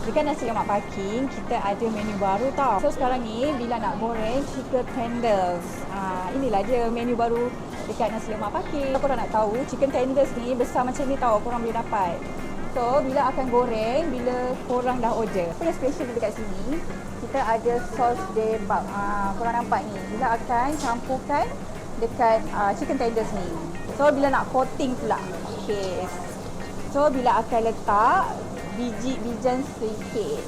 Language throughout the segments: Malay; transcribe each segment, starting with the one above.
Dekat nasi lemak Paking, kita ada menu baru tau. So sekarang ni, bila nak goreng chicken tenders. Inilah dia menu baru dekat nasi lemak Paking. Kalau korang nak tahu, chicken tenders ni besar macam ni tau, korang boleh dapat. So, bila akan goreng, bila korang dah order. Apa yang special dekat sini, kita ada sos debab. Korang nampak ni, bila akan campurkan dekat chicken tenders ni. So, bila nak coating pula. Okay. So, bila akan letak biji-bijan sedikit.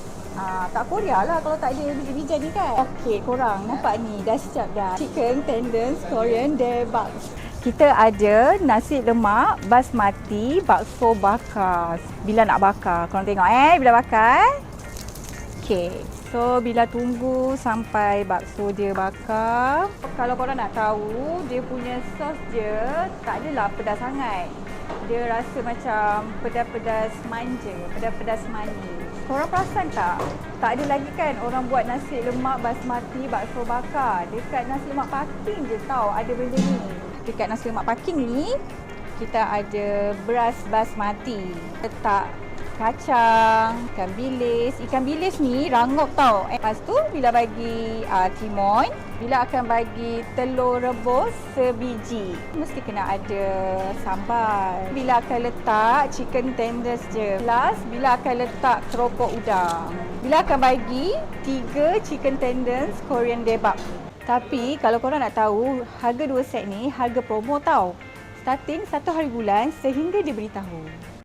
Tak Korea lah kalau tak ada biji-bijan ni kan. Okey, korang nampak ni dah siap dah. Chicken tenders Korean debab. Kita ada nasi lemak basmati bakso bakar. Bila nak bakar, korang tengok bila bakar. Okey. So, bila tunggu sampai bakso dia bakar. Kalau korang nak tahu, dia punya sos dia tak adalah pedas sangat. Dia rasa macam pedas-pedas manja, pedas-pedas manis. Korang perasan tak? Tak ada lagi kan orang buat nasi lemak basmati bakso bakar. Dekat nasi lemak Paking je tau ada benda ni. Dekat nasi lemak Paking ni, kita ada beras basmati. Letak kacang, ikan bilis. Ikan bilis ni rangup tau. Lepas tu bila bagi timun, bila akan bagi telur rebus sebiji, mesti kena ada sambal. Bila akan letak chicken tenders je. Plus bila akan letak keropok udang. Bila akan bagi 3 chicken tenders Korean debab. Tapi kalau korang nak tahu, harga 2 set ni harga promo tau. Starting 1 hari bulan sehingga dia beritahu.